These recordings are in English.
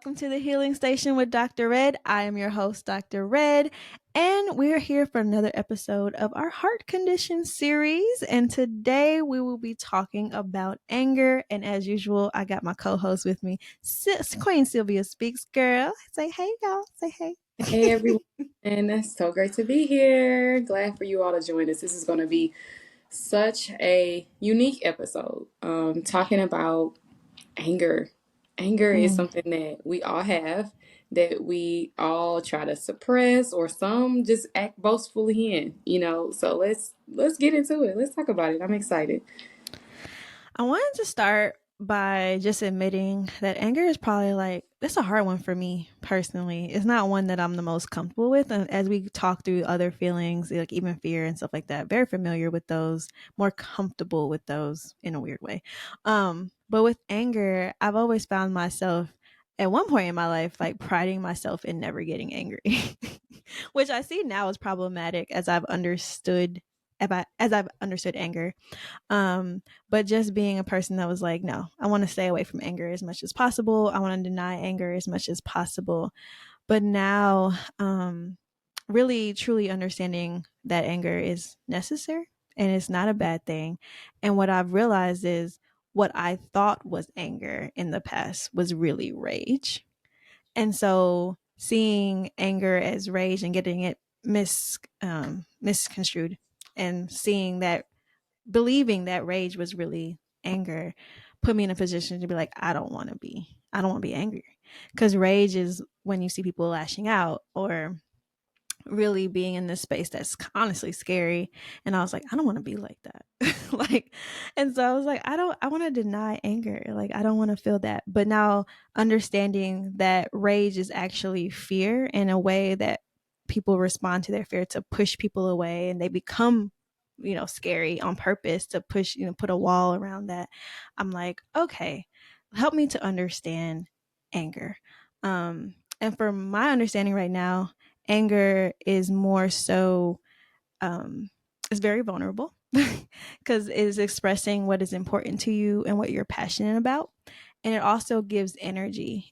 welcome to the Healing Station with Dr. Red. I am your host, Dr. Red, and we're here for another episode of our heart condition series. And today we will be talking about anger. And as usual, I got my co-host with me, Queen Sylvia Speaks. Girl, say hey, y'all. Say hey. Hey everyone, and it's so great to be here. Glad for you all to join us. This is going to be such a unique episode. Talking about anger. Anger is something that we all have, that we all try to suppress, or some just act boastfully in. So let's get into it. Let's talk about it. I'm excited. I wanted to start by just admitting that anger is probably that's a hard one for me personally. It's not one that I'm the most comfortable with. And as we talk through other feelings, like even fear and stuff like that, very familiar with those, more comfortable with those in a weird way. But with anger, I've always found myself at one point in my life, like priding myself in never getting angry, which I see now is problematic as I've understood anger. But just being a person that was like, no, I want to stay away from anger as much as possible. I want to deny anger as much as possible. But now, really truly understanding that anger is necessary and it's not a bad thing. And what I've realized is what I thought was anger in the past was really rage. And so seeing anger as rage and getting it misconstrued, and seeing that, believing that rage was really anger, put me in a position to be like, I don't want to be angry. Because rage is when you see people lashing out or really being in this space that's honestly scary. And I was like, I don't want to be like that. And so I was like, I want to deny anger. Like, I don't want to feel that. But now understanding that rage is actually fear, in a way that people respond to their fear to push people away, and they become, scary on purpose to push, put a wall around that. I'm like, okay, help me to understand anger. And for my understanding right now, anger is more so, it's very vulnerable because it is expressing what is important to you and what you're passionate about. And it also gives energy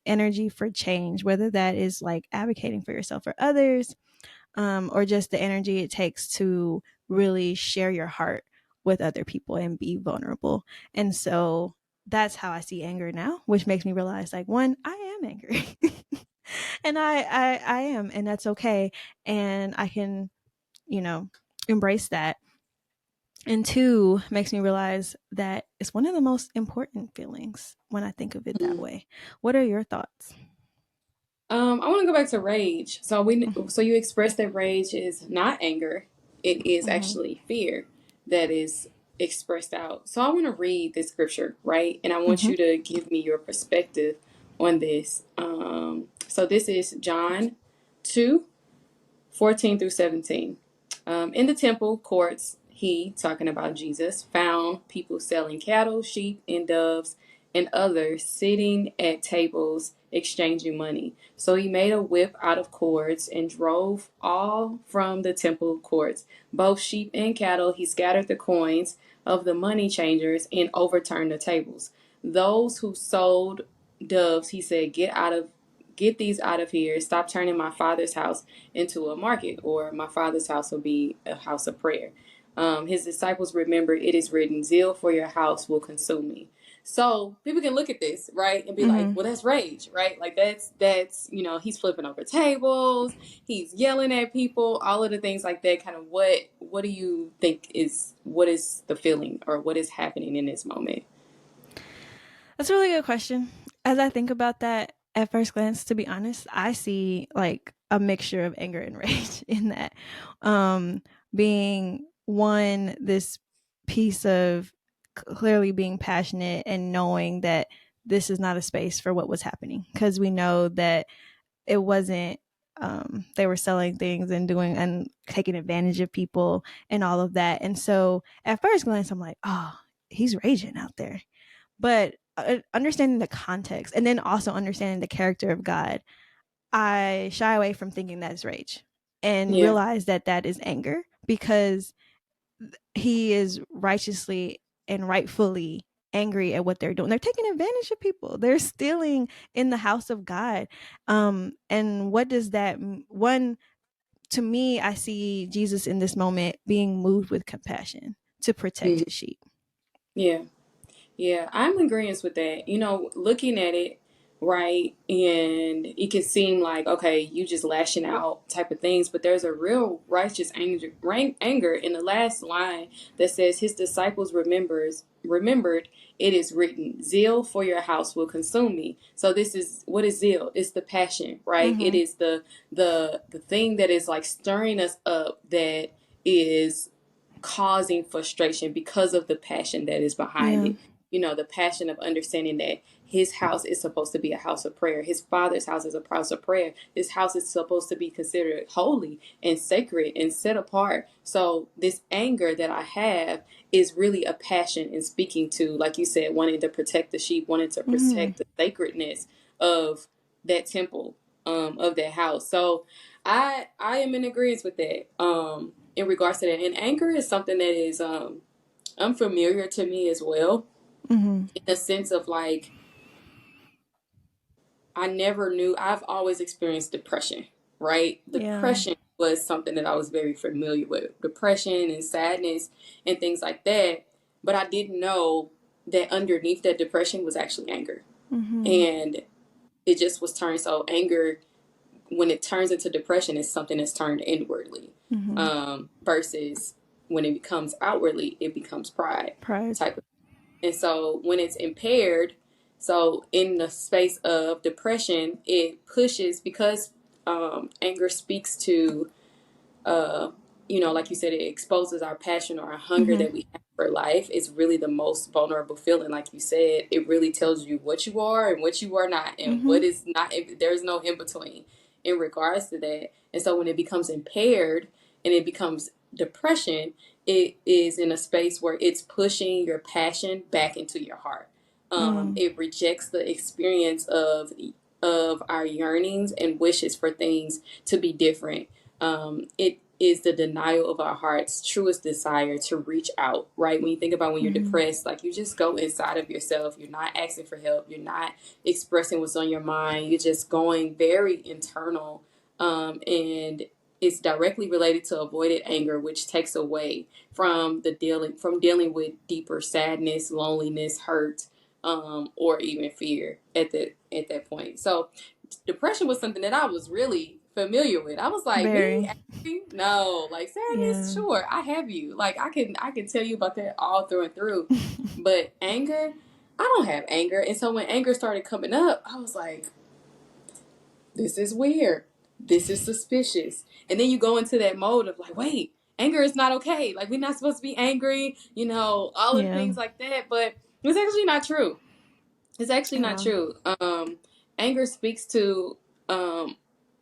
for change, whether that is like advocating for yourself or others, or just the energy it takes to really share your heart with other people and be vulnerable. And so that's how I see anger now, which makes me realize, like, one, I am angry. And I am, and that's okay. And I can, you know, embrace that. And two, makes me realize that it's one of the most important feelings when I think of it that way. What are your thoughts? I want to go back to rage. So you expressed that rage is not anger; it is Mm-hmm. actually fear that is expressed out. So I want to read this scripture, right? And I want Mm-hmm. you to give me your perspective on this. So this is John 2:14 through 17. In the temple courts, he, talking about Jesus, found people selling cattle, sheep, and doves, and others sitting at tables exchanging money. So he made a whip out of cords and drove all from the temple courts, both sheep and cattle. He scattered the coins of the money changers and overturned the tables. Those who sold doves, he said, get these out of here. Stop turning my father's house into a market, or my father's house will be a house of prayer. His disciples remembered, it is written, zeal for your house will consume me. So people can look at this, right, and be like, Mm-hmm. well, that's rage, right? Like that's he's flipping over tables, he's yelling at people, all of the things like that. Kind of what do you think what is the feeling, or what is happening in this moment? That's a really good question. As I think about that at first glance, to be honest, I see like a mixture of anger and rage in that. Being one, this piece of clearly being passionate and knowing that this is not a space for what was happening, because we know that it wasn't, they were selling things and doing and taking advantage of people and all of that. And so at first glance, I'm like, oh, he's raging out there. But understanding the context and then also understanding the character of God, I shy away from thinking that's rage and Yeah. realize that that is anger, because he is righteously and rightfully angry at what they're doing. They're taking advantage of people. They're stealing in the house of God. And what does that one to me, I see Jesus in this moment being moved with compassion to protect Mhm. his sheep. Yeah. Yeah, I'm in agreement with that. Looking at it, right, and it can seem like, okay, you just lashing out type of things, but there's a real righteous anger in the last line that says, his disciples remembered, it is written, zeal for your house will consume me. So this is, what is zeal? It's the passion, right? It Mm-hmm. is the thing that is like stirring us up, that is causing frustration because of the passion that is behind Yeah. it. The passion of understanding that his house is supposed to be a house of prayer. His father's house is a house of prayer. This house is supposed to be considered holy and sacred and set apart. So this anger that I have is really a passion in speaking to, like you said, wanting to protect the sheep, wanting to Mm-hmm. protect the sacredness of that temple, of that house. So I am in agreement with that. In regards to that, and anger is something that is unfamiliar to me as well, Mm-hmm. in the sense of like, I never knew. I've always experienced depression, right? Yeah. Depression was something that I was very familiar with, depression and sadness and things like that. But I didn't know that underneath that depression was actually anger. Mm-hmm. And it just was turned, so anger, when it turns into depression, is something that's turned inwardly, Mm-hmm. versus when it becomes outwardly, it becomes pride Pride. type of. And so when it's impaired, so in the space of depression, it pushes, because anger speaks to, uh, like you said, it exposes our passion or our hunger Mm-hmm. that we have for life. It's really the most vulnerable feeling. Like you said, it really tells you what you are and what you are not, and Mm-hmm. what is not. There's no in between in regards to that. And so when it becomes impaired and it becomes depression, it is in a space where it's pushing your passion back into your heart. Mm. It rejects the experience of our yearnings and wishes for things to be different. It is the denial of our heart's truest desire to reach out, right? When you think about when you're Mm-hmm. depressed, like, you just go inside of yourself. You're not asking for help. You're not expressing what's on your mind. You're just going very internal. And it's directly related to avoided anger, which takes away from dealing with deeper sadness, loneliness, hurt, or even fear at that point. So depression was something that I was really familiar with. I was like, me? Very. Angry? No. Like, sadness? Yeah. Sure, I have you. Like, I can tell you about that all through and through. But anger, I don't have anger. And so when anger started coming up, I was like, this is weird. This is suspicious. And then you go into that mode of like, wait, anger is not okay. Like, we're not supposed to be angry, all of the Yeah. things like that. But it's actually not true. It's actually At not all. true. Anger speaks to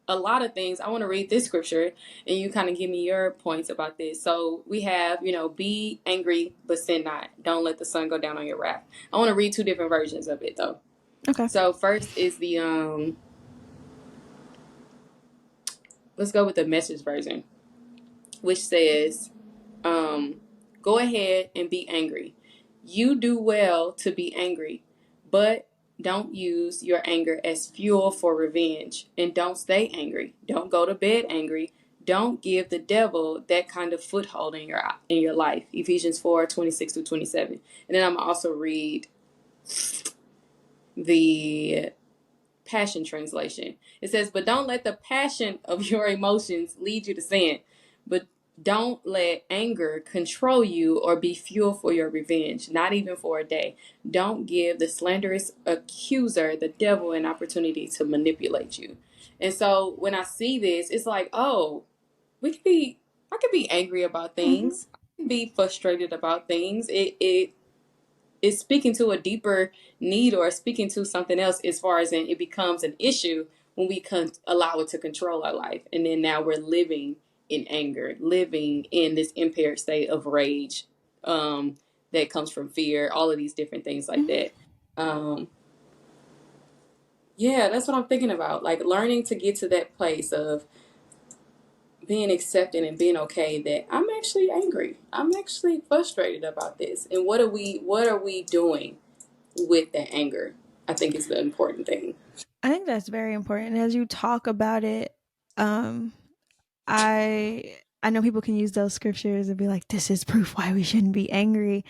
a lot of things. I want to read this scripture and you kind of give me your points about this. So we have, be angry, but sin not. Don't let the sun go down on your wrath. I want to read two different versions of it though. Okay. So first is let's go with the message version, which says, um, go ahead and be angry. You do well to be angry, but don't use your anger as fuel for revenge. And don't stay angry. Don't go to bed angry. Don't give the devil that kind of foothold in your life. Ephesians 4:26-27. And then I'm also read the Passion Translation. It says, but don't let the passion of your emotions lead you to sin. But don't let anger control you or be fuel for your revenge, not even for a day. Don't give the slanderous accuser, the devil, an opportunity to manipulate you. And so when I see this, it's like, oh, I could be angry about Mm-hmm. things. I can be frustrated about things. It is speaking to a deeper need or speaking to something else, as far as in it becomes an issue when we allow it to control our life. And then now we're living in anger, living in this impaired state of rage, that comes from fear, all of these different things like Mm-hmm. that. Um, yeah, that's what I'm thinking about. Like, learning to get to that place of being accepting and being okay that I'm actually angry. I'm actually frustrated about this. And what are we doing with that anger? I think is the important thing. I think that's very important. As you talk about it, um, I know people can use those scriptures and be like, "This is proof why we shouldn't be angry,"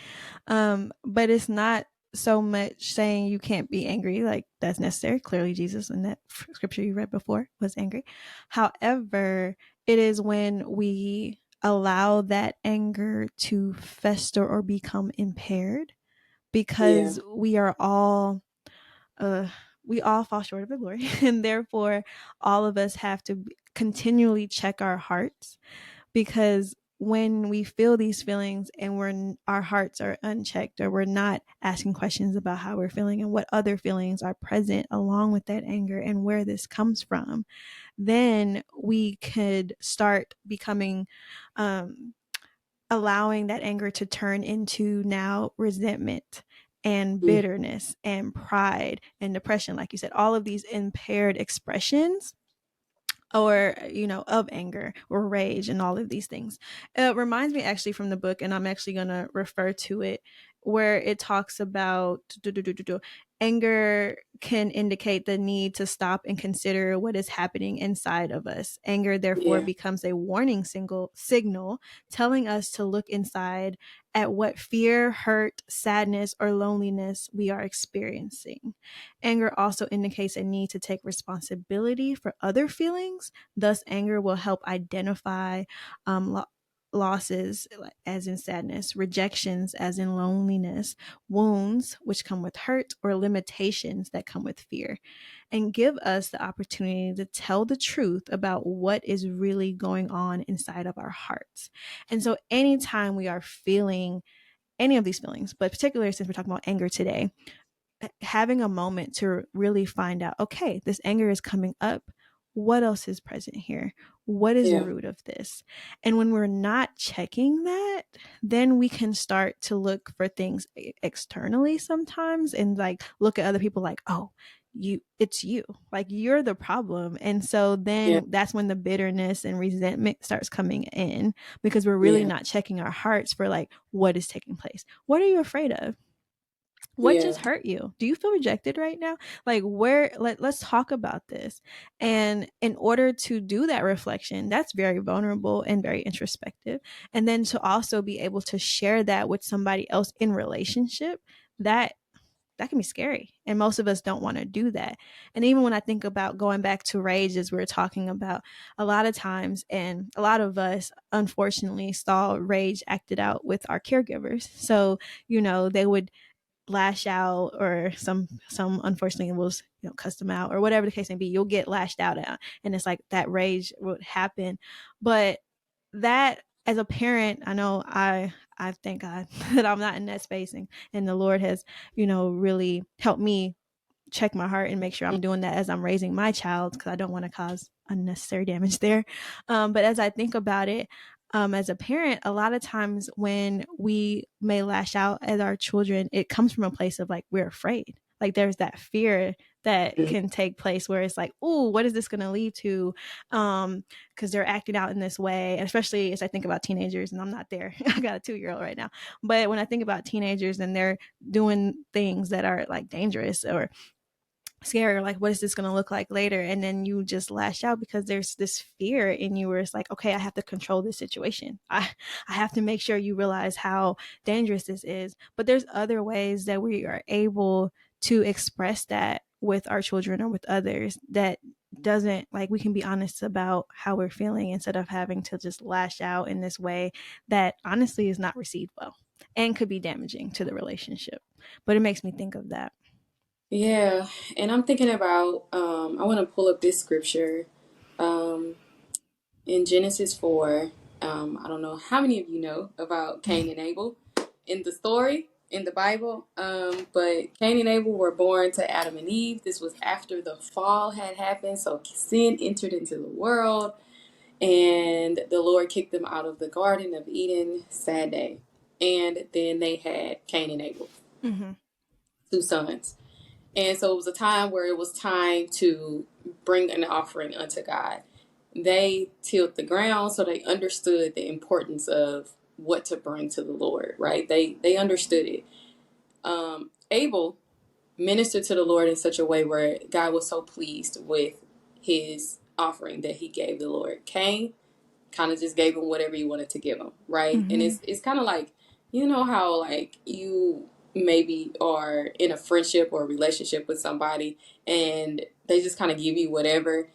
but it's not so much saying you can't be angry. Like that's necessary. Clearly, Jesus in that scripture you read before was angry. However, it is when we allow that anger to fester or become impaired Yeah. because uh, we all fall short of the glory, and therefore, all of us have to continually check our hearts because when we feel these feelings and our hearts are unchecked or we're not asking questions about how we're feeling and what other feelings are present along with that anger and where this comes from, then we could start becoming allowing that anger to turn into now resentment and Mm. bitterness and pride and depression, like you said, all of these impaired expressions or of anger or rage and all of these things. It reminds me actually from the book, and I'm actually going to refer to it, where it talks about anger can indicate the need to stop and consider what is happening inside of us. Anger therefore Yeah. becomes a warning signal telling us to look inside at what fear, hurt, sadness, or loneliness we are experiencing. Anger also indicates a need to take responsibility for other feelings. Thus, anger will help identify losses, as in sadness, rejections, as in loneliness, wounds, which come with hurt, or limitations that come with fear, and give us the opportunity to tell the truth about what is really going on inside of our hearts. And so, anytime we are feeling any of these feelings, but particularly since we're talking about anger today, having a moment to really find out, okay, this anger is coming up. What else is present here? What is the Yeah. root of this? And when we're not checking that, then we can start to look for things externally sometimes and like look at other people like, oh, it's you, like you're the problem. And so Yeah. then that's when the bitterness and resentment starts coming in because we're really Yeah. not checking our hearts for like what is taking place. What are you afraid of? What Yeah. just hurt you? Do you feel rejected right now? Like let's talk about this. And in order to do that reflection, that's very vulnerable and very introspective. And then to also be able to share that with somebody else in relationship, that that can be scary. And most of us don't want to do that. And even when I think about going back to rage, as we are talking about, a lot of times, and a lot of us unfortunately saw rage acted out with our caregivers. So, they would lash out, or some unfortunately will cuss them out or whatever the case may be. You'll get lashed out at, and it's like that rage would happen. But that, as a parent, I know I thank God that I'm not in that space, and the Lord has really helped me check my heart and make sure I'm doing that as I'm raising my child, because I don't want to cause unnecessary damage there. But as I think about it, as a parent, a lot of times when we may lash out at our children, it comes from a place of like we're afraid. Like there's that fear that Mm. can take place where it's like, oh, what is this going to lead to? Because they're acting out in this way, and especially as I think about teenagers, and I'm not there. I got a 2-year-old right now, but when I think about teenagers and they're doing things that are like dangerous or scary, or like what is this going to look like later, and then you just lash out because there's this fear in you where it's like, okay, I have to control this situation. I have to make sure you realize how dangerous this is. But there's other ways that we are able to express that with our children or with others that doesn't, like, we can be honest about how we're feeling instead of having to just lash out in this way that honestly is not received well and could be damaging to the relationship. But it makes me think of that. Yeah. And I'm thinking about, I want to pull up this scripture um, in Genesis 4. I don't know how many of you know about Cain and Abel in the story in the Bible, but Cain and Abel were born to Adam and Eve. This was after the fall had happened, so sin entered into the world, and the Lord kicked them out of the Garden of Eden. Sad day. And then they had Cain and Abel, Mm-hmm. two sons. And so it was a time where it was time to bring an offering unto God. they tilled the ground, so they understood the importance of what to bring to the Lord, right? They understood it. Abel ministered to the Lord in such a way where God was so pleased with his offering that he gave the Lord. Cain kind of just gave him whatever he wanted to give him, right? And Mm-hmm. it's kind of like, you know how like you maybe are in a friendship or a relationship with somebody and they just kind of give you whatever,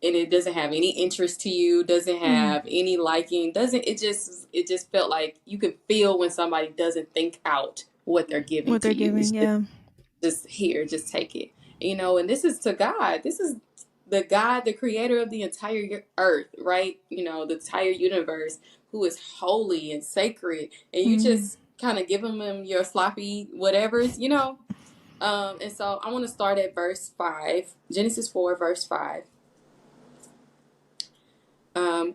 and it doesn't have any interest to you, doesn't Mm-hmm. have any liking, doesn't it just felt like you could feel when somebody doesn't think out what they're giving What to they're you. giving, It's yeah. just here, just take it. You know, and this is to God. This is the God, the creator of the entire earth, right? You know, the entire universe, who is holy and sacred, and you Mm-hmm. just kind of give him your sloppy whatevers, you know. And so I want to start at verse 5, Genesis 4, verse 5,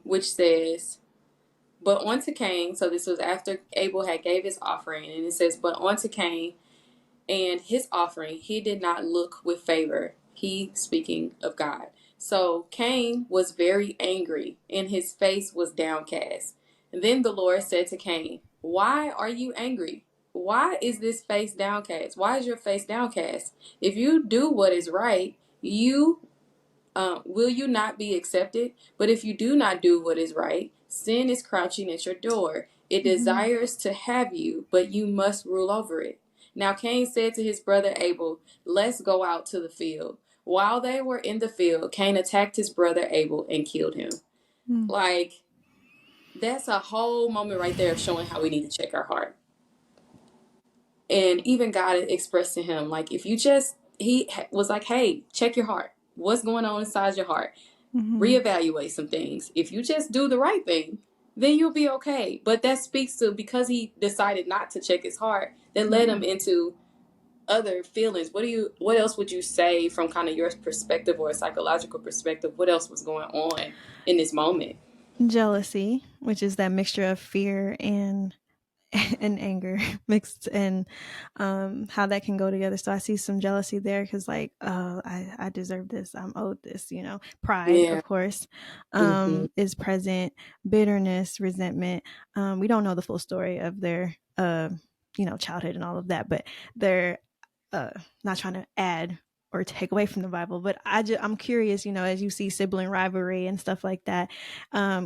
which says, but unto Cain, so this was after Abel had gave his offering, and it says, but unto Cain and his offering he did not look with favor. He speaking of God. So Cain was very angry, and his face was downcast. And then the Lord said to Cain, why are you angry? Why is this face downcast? Why is your face downcast? If you do what is right, you will you not be accepted? But if you do not do what is right, sin is crouching at your door. It Mm-hmm. desires to have you, but you must rule over it. Now Cain said to his brother Abel, let's go out to the field. While they were in the field, Cain attacked his brother Abel and killed him. Mm-hmm. Like, that's a whole moment right there of showing how we need to check our heart. And even God expressed to him, like, if you just, he was like, hey, check your heart. What's going on inside your heart? Mm-hmm. Reevaluate some things. If you just do the right thing, then you'll be okay. But that speaks to, because he decided not to check his heart, that led Yeah. him into other feelings. What else would you say from kind of your perspective or a psychological perspective? What else was going on in this moment? Jealousy, which is that mixture of fear and and anger mixed, and how that can go together. So I see some jealousy there because, like, I deserve this, I'm owed this, you know. Pride, Yeah. of course, Mm-hmm. is present. Bitterness, resentment. We don't know the full story of their childhood and all of that, but they're uh not trying to add or take away from the Bible, but I'm curious, as you see sibling rivalry and stuff like that,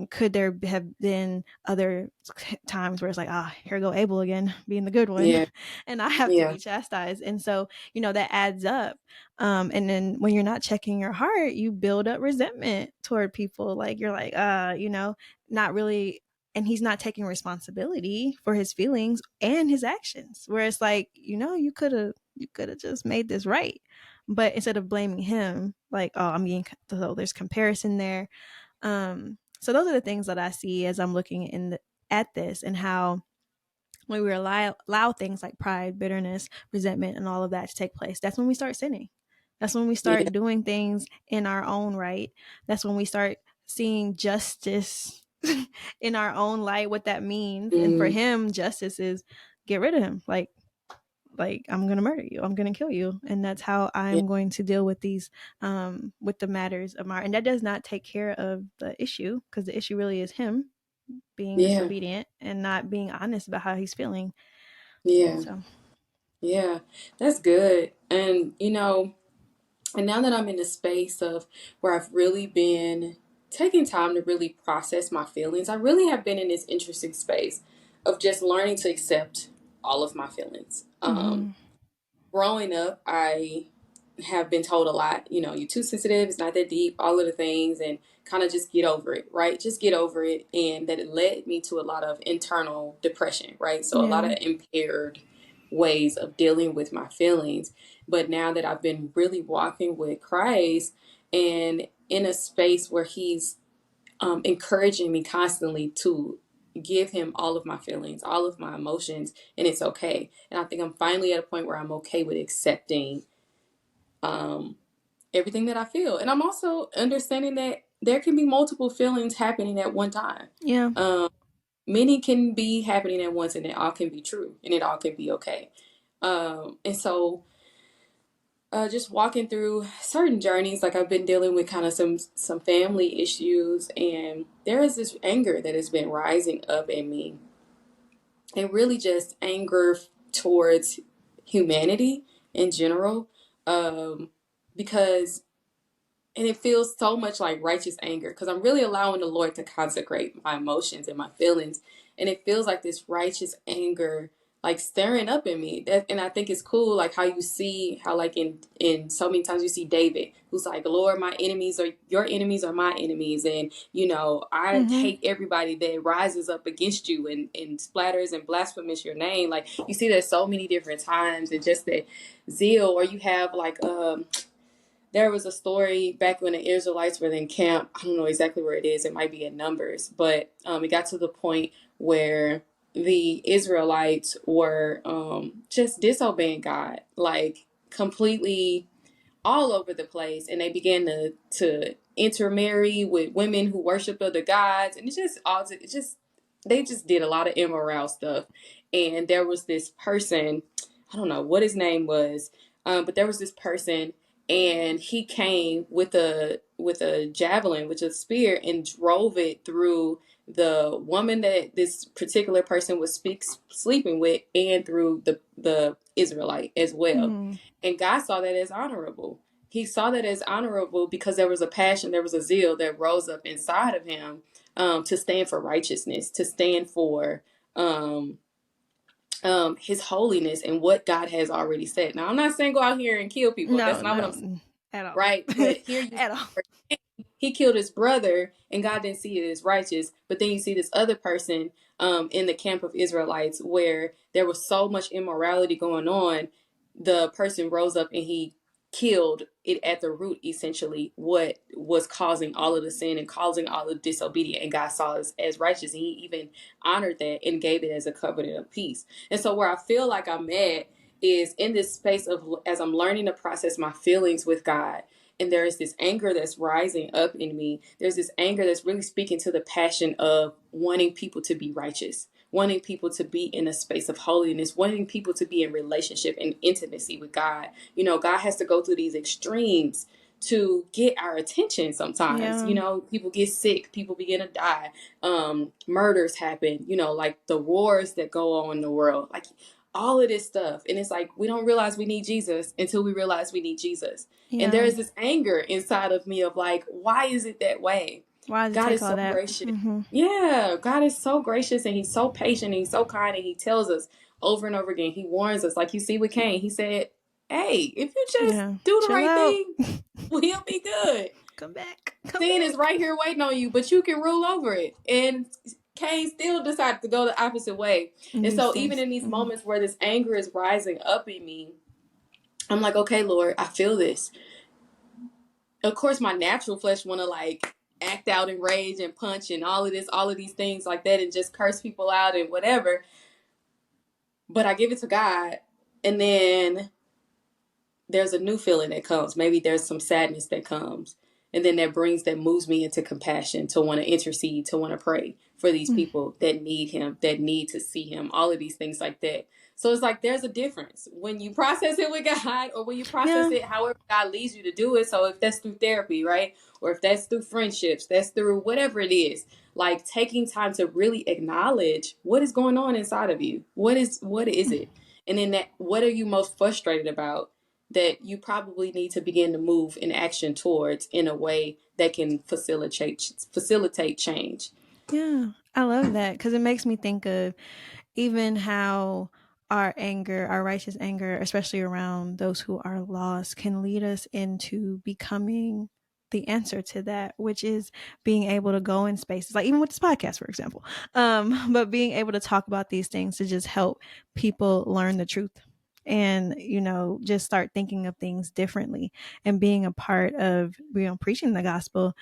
could there have been other times where it's like, here go Abel again, being the good one, Yeah. and I have to Yeah. be chastised, and so that adds up, and then when you're not checking your heart, you build up resentment toward people, like you're like, not really. And he's not taking responsibility for his feelings and his actions, where it's like, you could have just made this right, but instead of blaming him, like, oh, I'm being, so there's comparison there. So those are the things that I see as I'm looking at this, and how when we allow things like pride, bitterness, resentment, and all of that to take place, that's when we start sinning. That's when we Yeah. start doing things in our own right. That's when we start seeing justice in our own light, what that means. And for Mm, him, justice is get rid of him. Like, I'm gonna murder you, I'm gonna kill you, and that's how yeah. I'm going to deal with these, with the matters of my, and that does not take care of the issue, because the issue really is him being Yeah. disobedient and not being honest about how he's feeling. Yeah. So Yeah. That's good. And and now that I'm in the space of where I've really been taking time to really process my feelings, I really have been in this interesting space of just learning to accept all of my feelings. mm-hmm. Growing up, I have been told a lot, you're too sensitive, it's not that deep, all of the things, and kind of just get over it, right? Just get over it. And that it led me to a lot of internal depression, right? So a lot Yeah. of impaired ways of dealing with my feelings. But now that I've been really walking with Christ and in a space where He's encouraging me constantly to give Him all of my feelings, all of my emotions, and it's okay. And I think I'm finally at a point where I'm okay with accepting um, everything that I feel. And I'm also understanding that there can be multiple feelings happening at one time. Yeah. Um, Many can be happening at once, and it all can be true, and it all can be okay. And so just walking through certain journeys. Like I've been dealing with kind of some family issues, and there is this anger that has been rising up in me, and really just anger towards humanity in general, because and it feels so much like righteous anger because I'm really allowing the Lord to consecrate my emotions and my feelings. And it feels like this righteous anger, like stirring up in me. And I think it's cool, like how you see how, like in so many times you see David, who's like, Lord, my enemies are your enemies are my enemies. And, I Mm-hmm. hate everybody that rises up against you and splatters and blasphemes your name. Like you see that so many different times, and just that zeal. Or you have like, there was a story back when the Israelites were in camp. I don't know exactly where it is. It might be in Numbers, but it got to the point where the Israelites were just disobeying God, like completely all over the place, and they began to intermarry with women who worshiped other gods, and they just did a lot of immoral stuff. And there was this person, I don't know what his name was, but there was this person, and he came with a javelin, which is a spear, and drove it through the woman that this particular person was sleeping with, and through the Israelite as well. Mm. And God saw that as honorable. He saw that as honorable because there was a passion, there was a zeal that rose up inside of him, to stand for righteousness, to stand for um, his holiness and what God has already said. Now, I'm not saying go out here and kill people. That's No, not what I'm saying, no, at all. right? But here you At all. he killed his brother and God didn't see it as righteous. But then you see this other person in the camp of Israelites where there was so much immorality going on. The person rose up and he killed it at the root, essentially, what was causing all of the sin and causing all of the disobedience. And God saw it as righteous. And he even honored that and gave it as a covenant of peace. And so where I feel like I'm at is in this space of, as I'm learning to process my feelings with God, and there is this anger that's rising up in me. There's this anger that's really speaking to the passion of wanting people to be righteous, wanting people to be in a space of holiness, wanting people to be in relationship and intimacy with God. God has to go through these extremes to get our attention sometimes. Yeah. People get sick, people begin to die, murders happen, like the wars that go on in the world, like all of this stuff. And it's like we don't realize we need Jesus until we realize we need Jesus. And there Yeah. is this anger inside of me of like, why is it that way? Why does it God take is all so that? gracious. Mm-hmm. Yeah, God is so gracious, and he's so patient and he's so kind, and he tells us over and over again. He warns us, like you see with Cain. He said, hey, if you just Yeah. do the Chill right out. thing, we'll be good. Come back. Come Sin is back. right here waiting on you, but you can rule over it. And Cain still decided to go the opposite way. And Do so even things. in these Mm-hmm. moments where this anger is rising up in me, I'm like, okay, Lord, I feel this. Of course, my natural flesh want to like act out in rage and punch and all of these things like that, and just curse people out and whatever. But I give it to God, and then there's a new feeling that comes. Maybe there's some sadness that comes. And then that moves me into compassion, to want to intercede, to want to pray for these Mm. people that need him, that need to see him, all of these things like that. So it's like there's a difference when you process it with God, or when you process Yeah. it however God leads you to do it. So if that's through therapy, right? Or if that's through friendships, that's through whatever it is, like taking time to really acknowledge what is going on inside of you. What is it? And then what are you most frustrated about, that you probably need to begin to move in action towards, in a way that can facilitate change. Yeah. I love that because it makes me think of even how our anger, our righteous anger, especially around those who are lost, can lead us into becoming the answer to that, which is being able to go in spaces like even with this podcast, for example, but being able to talk about these things to just help people learn the truth and just start thinking of things differently and being a part of preaching the gospel,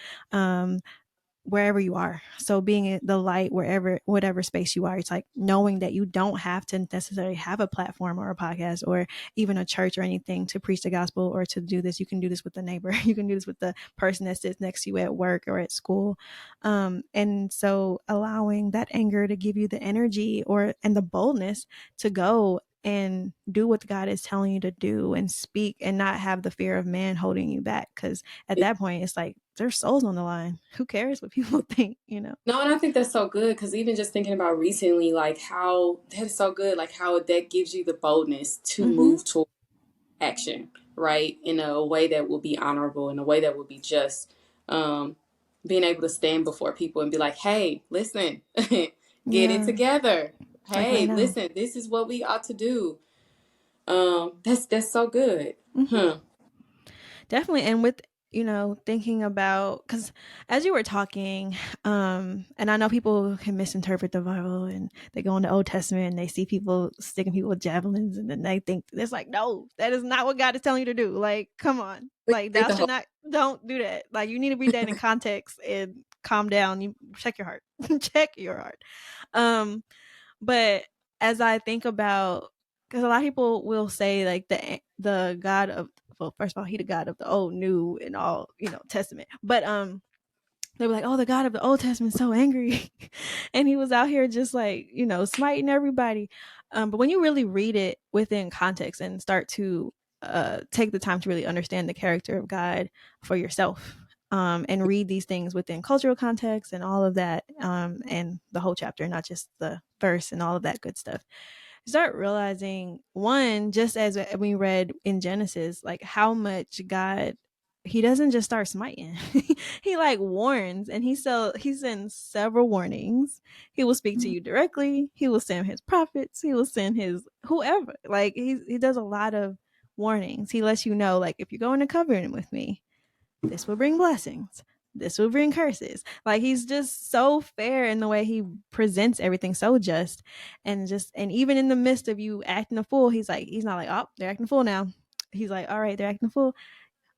wherever you are. So being the light wherever, whatever space you are, it's like knowing that you don't have to necessarily have a platform or a podcast or even a church or anything to preach the gospel or to do this. You can do this with the neighbor. You can do this with the person that sits next to you at work or at school. And so allowing that anger to give you the energy and the boldness to go and do what God is telling you to do and speak and not have the fear of man holding you back. Because at that point, it's like there's souls on the line. Who cares what people think, you know? No, and I think that's so good because even just thinking about recently, like how that's so good, like how that gives you the boldness to Mm-hmm. move toward action, right? In a way that will be honorable, in a way that will be just. Being able to stand before people and be like, hey, listen, get it Yeah. together. Like right Hey, now. listen, this is what we ought to do. That's so good. Mm-hmm. Huh. Definitely. And with, thinking about, because as you were talking, and I know people can misinterpret the Bible and they go in the Old Testament and they see people sticking people with javelins and then they think it's like, no, that is not what God is telling you to do. Like, come on. Like, Read thou the should whole. not, don't do that. Like, you need to read that in context and calm down. You check your heart. Check your heart. Um, but as I think about, because a lot of people will say like the God of, well, first of all, he the God of the old, new, and all, Testament. But they were like, oh, the God of the Old Testament is so angry, and he was out here just like smiting everybody. But when you really read it within context and start to take the time to really understand the character of God for yourself, and read these things within cultural context and all of that, and the whole chapter, not just the verse and all of that good stuff, start realizing, one, just as we read in Genesis, like how much God, he doesn't just start smiting. He like warns, and he sends several warnings. He will speak to you directly. He will send his prophets. He will send his whoever. Like he does a lot of warnings. He lets you know, like, if you're going to covenant with me, this will bring blessings. This will bring curses. Like he's just so fair in the way he presents everything, so just. And even in the midst of you acting a fool, he's not like, oh, they're acting a fool now. He's like, all right, they're acting a fool.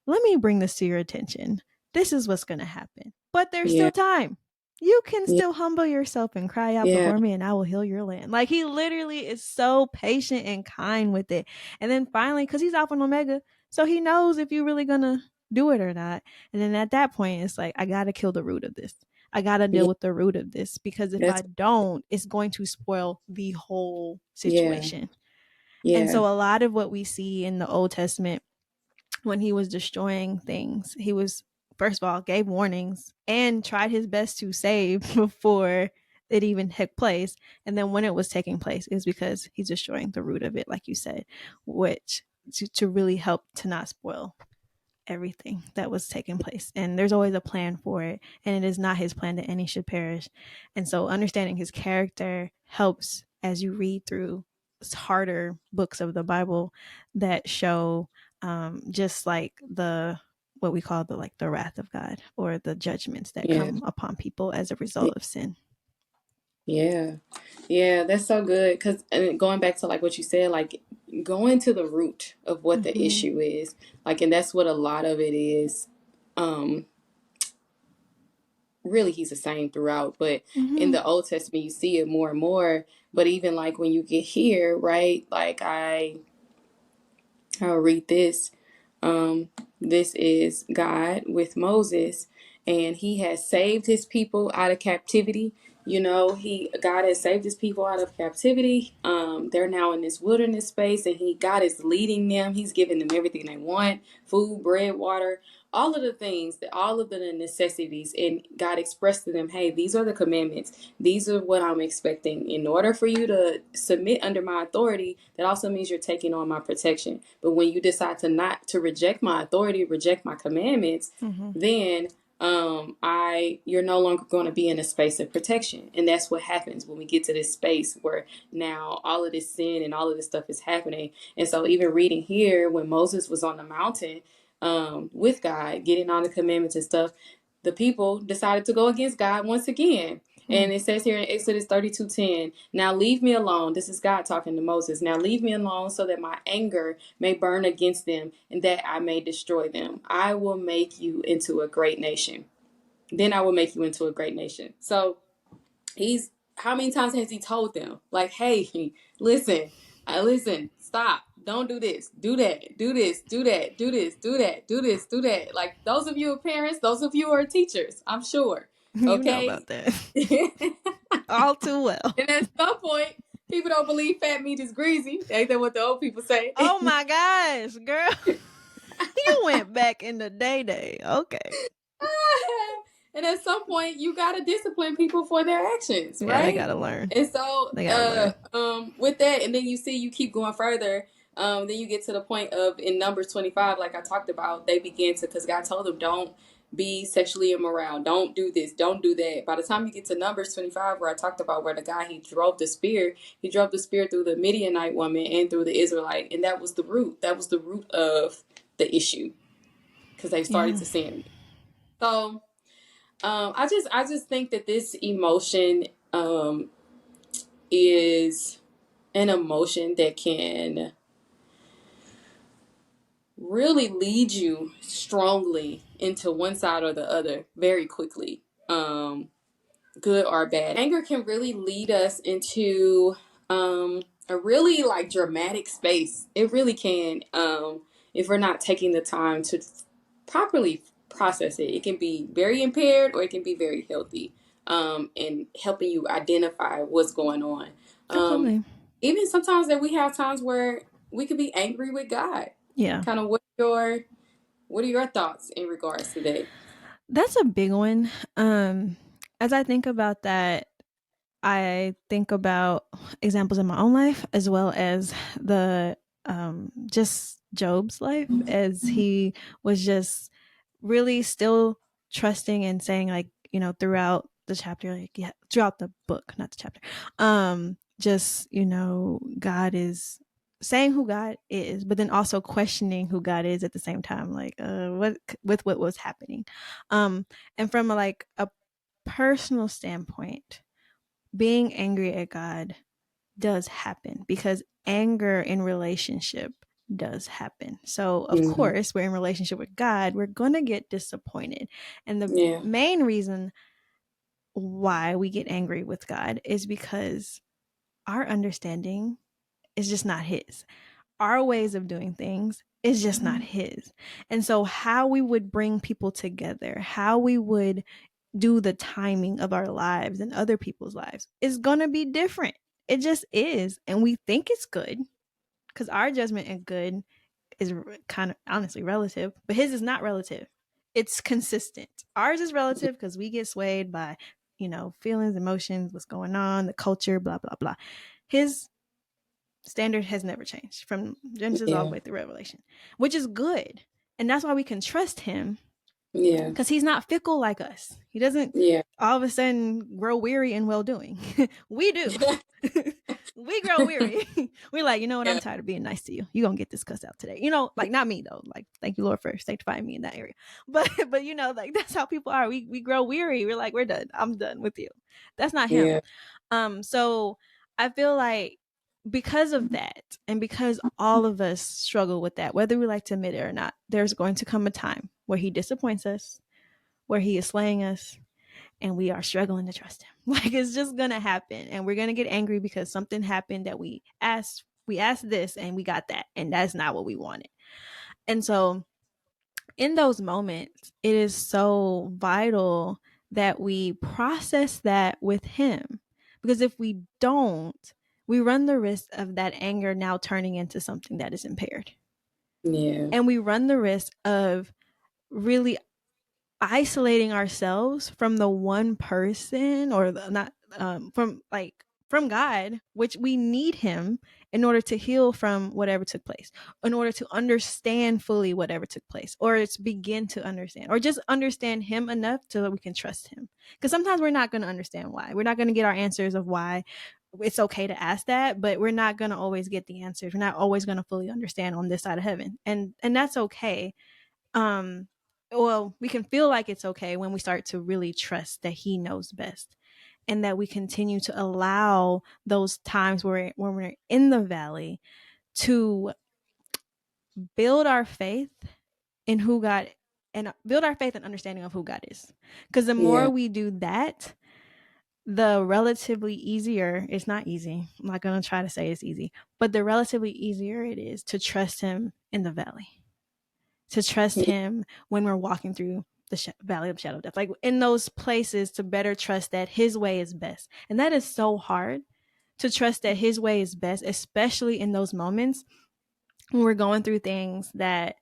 Let me bring this to your attention. This is what's gonna happen. But there's Yeah, still time. You can yeah, still humble yourself and cry out yeah, before me, and I will heal your land. Like he literally is so patient and kind with it. And then finally, because he's Alpha and Omega, so he knows if you're really gonna do it or not. And then at that point, it's like, I gotta kill the root of this. I gotta deal yeah. with the root of this, because if I That's don't, it's going to spoil the whole yeah, situation. And yeah, so a lot of what we see in the Old Testament, when he was destroying things, he was, first of all, gave warnings and tried his best to save before it even took place. And then when it was taking place, it was because he's destroying the root of it, like you said, which to really help to not spoil everything that was taking place. And there's always a plan for it, and it is not his plan that any should perish. And so understanding his character helps as you read through harder books of the Bible that show, just like the, what we call the, like the wrath of God, or the judgments that yeah, come upon people as a result of sin. yeah, yeah. That's so good. Cause and going back to like what you said, like going to the root of what the Mm-hmm. issue is, like, and that's what a lot of it is. Um, Really, he's the same throughout, but in Mm-hmm. the Old Testament, you see it more and more. But even like when you get here, right? Like I'll read this. Um, this is God with Moses, and he has saved his people out of captivity. You know, God has saved his people out of captivity. They're now in this wilderness space, and God is leading them. He's giving them everything they want: food, bread, water, all of the things, all of the necessities. And God expressed to them, "Hey, these are the commandments. These are what I'm expecting. In order for you to submit under my authority, that also means you're taking on my protection. But when you decide to reject my authority, reject my commandments, Mm-hmm. then you're no longer going to be in a space of protection." And that's what happens when we get to this space where now all of this sin and all of this stuff is happening. And so even reading here, when Moses was on the mountain with God, getting all the commandments and stuff, the people decided to go against God once again. Mm-hmm. And it says here in Exodus 32:10, "Now leave me alone." This is God talking to Moses. "Now leave me alone so that my anger may burn against them and that I may destroy them. I will make you into a great nation. Then I will make you into a great nation." So how many times has he told them, like, hey, listen, listen, stop, don't do this, do that, do this, do that, do this, do that, do this, do that. Like those of you are parents, those of you are teachers, I'm sure. You know Okay. about that And all too well. at some point, People don't believe fat meat is greasy. Ain't that what the old people say? Oh my gosh, girl. You went back in the day. Okay. And at some point, you gotta discipline people for their actions, Yeah, they right? gotta learn. And so, They gotta learn. with that, and then you keep going further. Then you get to the point of in Numbers 25, like I talked about, they began to, because God told them, don't be sexually immoral, don't do this, don't do that. By the time you get to Numbers 25, where I talked about where the guy he drove the spear through the Midianite woman and through the Israelite, and that was the root. That was the root of the issue because they started Yeah. to sin. So I just think that this emotion is an emotion that can really lead you strongly into one side or the other very quickly, good or bad. Anger can really lead us into a really like dramatic space. It really can, if we're not taking the time to properly process it. It can be very impaired or it can be very healthy, in helping you identify what's going on. Um, Absolutely. Even sometimes that we have times where we could be angry with God. Yeah. Kind of what are your thoughts in regards to that? That's a big one. As I think about that, I think about examples in my own life as well as the just Job's life as he was just really still trusting and saying like, throughout the chapter, like yeah, throughout the book, not the chapter. Just, God is saying who God is, but then also questioning who God is at the same time, like what with what was happening. And from like a personal standpoint, being angry at God does happen because anger in relationship does happen. So, of Mm-hmm. course, we're in relationship with God, we're going to get disappointed. And the Yeah. main reason why we get angry with God is because our understanding is just not His. Our ways of doing things is just not His. And so, how we would bring people together, how we would do the timing of our lives and other people's lives is going to be different. It just is. And we think it's good because our judgment of good is kind of honestly relative, but his is not relative. It's consistent. Ours is relative because we get swayed by, feelings, emotions, what's going on, the culture, blah, blah, blah. His standard has never changed from Genesis all the Yeah. way through Revelation, which is good. And that's why we can trust him Yeah. because he's not fickle like us. He doesn't Yeah. all of a sudden grow weary in well doing. We do. We grow weary. We're like, you know what? I'm Yeah. tired of being nice to you. You're gonna get this cuss out today. Like not me though. Like, thank you, Lord, for sanctifying me in that area. But like that's how people are. We grow weary. We're like, we're done. I'm done with you. That's not him. Yeah. So I feel like because of that, and because all of us struggle with that, whether we like to admit it or not, there's going to come a time where he disappoints us, where he is slaying us, and we are struggling to trust him. Like it's just gonna happen, and we're gonna get angry because something happened that we asked this and we got that, and that's not what we wanted. And so in those moments, it is so vital that we process that with him. Because if we don't, we run the risk of that anger now turning into something that is impaired. Yeah. And we run the risk of really isolating ourselves from the one person or not from God, which we need him in order to heal from whatever took place, in order to understand fully whatever took place, or to begin to understand, or just understand him enough so that we can trust him. Because sometimes we're not going to understand why. We're not going to get our answers of why. It's okay to ask that, but we're not going to always get the answers. We're not always going to fully understand on this side of heaven. And that's okay. um well, we can feel like it's okay when we start to really trust that he knows best, and that we continue to allow those times where when we're in the valley to build our faith in who God, and build our faith and understanding of who God is. Because the more Yeah. we do that, the relatively easier, it's not easy, I'm not going to try to say it's easy, but the relatively easier it is to trust him in the valley, to trust Yeah. him when we're walking through the valley of shadow of death, like in those places, to better trust that his way is best. And that is so hard to trust that his way is best, especially in those moments when we're going through things that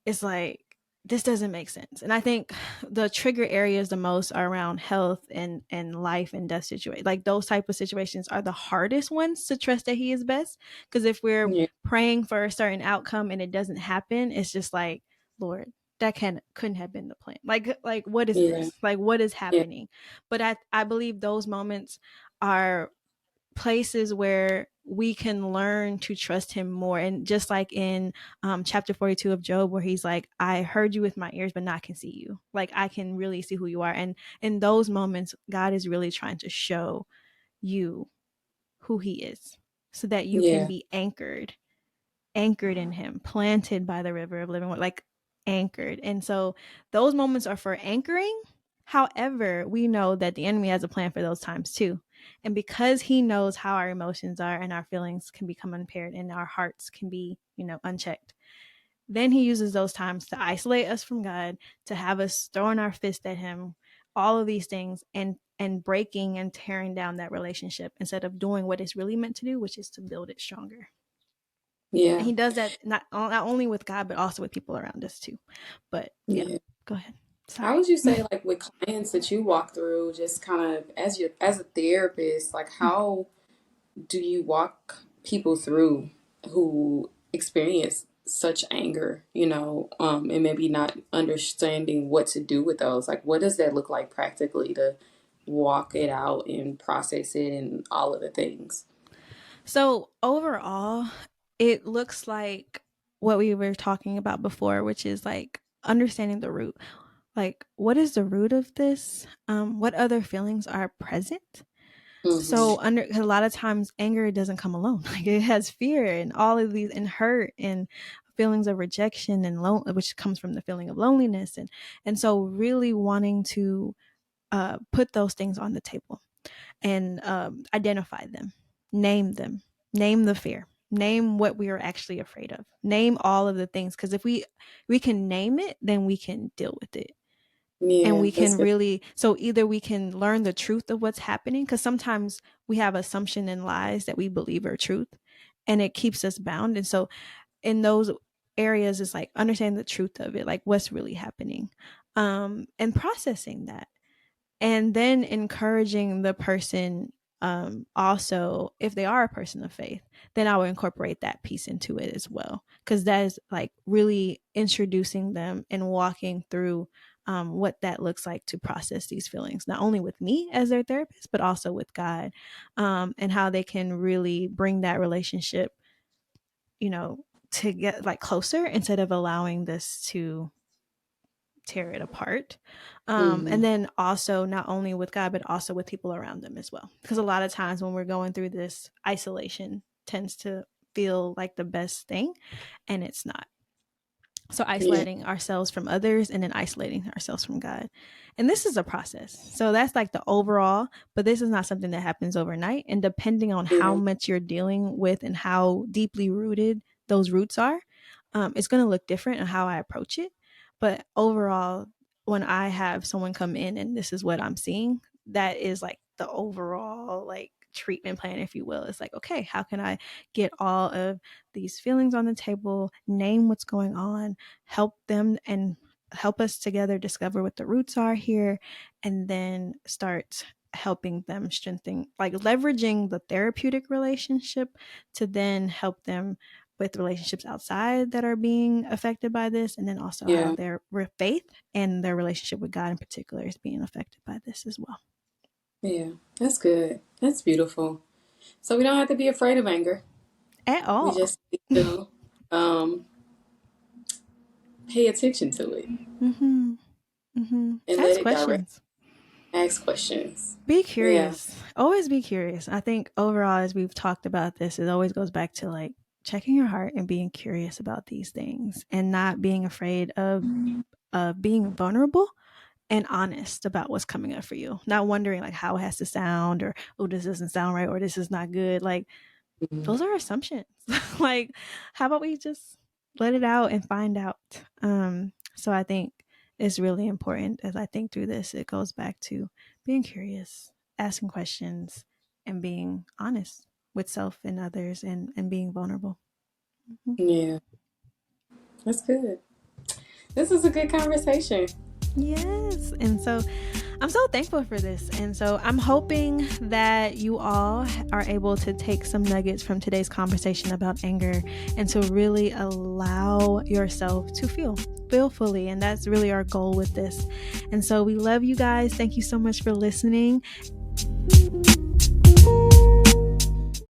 it's like this doesn't make sense. And I think the trigger areas the most are around health and life and death situations. Like those type of situations are the hardest ones to trust that he is best. Because if we're Yeah. praying for a certain outcome and it doesn't happen, it's just like, Lord, that couldn't have been the plan. Like what is Yeah. this? Like what is Yeah. happening? But I believe those moments are places where we can learn to trust him more. And just like in chapter 42 of Job, where he's like, I heard you with my ears, but now I can see you. Like I can really see who you are. And in those moments, God is really trying to show you who he is so that you can Yeah. be anchored in him, planted by the river of living water, like anchored. And so those moments are for anchoring. However, we know that the enemy has a plan for those times too. And because he knows how our emotions are and our feelings can become impaired and our hearts can be, unchecked, then he uses those times to isolate us from God, to have us throwing our fist at him, all of these things, and breaking and tearing down that relationship instead of doing what it's really meant to do, which is to build it stronger. And Yeah. he does that not only with God, but also with people around us too. But yeah, Yeah. go ahead. How Sorry. would you say, like, with clients that you walk through, just kind of as a therapist, like, how do you walk people through who experience such anger, and maybe not understanding what to do with those? Like, what does that look like practically to walk it out and process it and all of the things? So overall, it looks like what we were talking about before, which is like understanding the root. Like, what is the root of this? What other feelings are present? Mm-hmm. So a lot of times anger doesn't come alone. Like it has fear and all of these and hurt and feelings of rejection and which comes from the feeling of loneliness and so really wanting to put those things on the table and identify them, name the fear, name what we are actually afraid of, name all of the things. Because if we can name it, then we can deal with it, and Yeah, we that's can good. really, so either we can learn the truth of what's happening, because sometimes we have assumption and lies that we believe are truth, and it keeps us bound. And so in those areas, it's like understanding the truth of it, like what's really happening, and processing that, and then encouraging the person, also if they are a person of faith, then I will incorporate that piece into it as well, because that is like really introducing them and walking through what that looks like to process these feelings, not only with me as their therapist but also with God, and how they can really bring that relationship, to get like closer instead of allowing this to tear it apart. Mm-hmm. And then also not only with God, but also with people around them as well. Because a lot of times when we're going through this, isolation tends to feel like the best thing, and it's not. So Yeah, isolating ourselves from others and then isolating ourselves from God. And this is a process. So that's like the overall, but this is not something that happens overnight. And depending on how yeah, much you're dealing with and how deeply rooted those roots are, it's going to look different in how I approach it. But overall, when I have someone come in and this is what I'm seeing, that is like the overall like treatment plan, if you will. It's like, okay, how can I get all of these feelings on the table, name what's going on, help them and help us together discover what the roots are here, and then start helping them strengthen, like leveraging the therapeutic relationship to then help them with relationships outside that are being affected by this, and then also how yeah, their faith and their relationship with God in particular is being affected by this as well. yeah. That's good. That's beautiful. So we don't have to be afraid of anger. At We all. just need to um, pay attention to it Mm-hmm. Mm-hmm. and let Ask it direct. questions. Ask questions. Be Yeah. curious. Always be curious. I think overall, as we've talked about this, it always goes back to like checking your heart and being curious about these things and not being afraid of being vulnerable and honest about what's coming up for you. Not wondering like how it has to sound, or oh, this doesn't sound right, or this is not good. Like Mhm. those are assumptions. Like, how about we just let it out and find out? So I think it's really important as I think through this, it goes back to being curious, asking questions, and being honest with self and others, and being vulnerable. Mhm. Yeah, that's good. This is a good conversation. Yes. And so I'm so thankful for this. And so I'm hoping that you all are able to take some nuggets from today's conversation about anger and to really allow yourself to feel fully. And that's really our goal with this. And so we love you guys. Thank you so much for listening.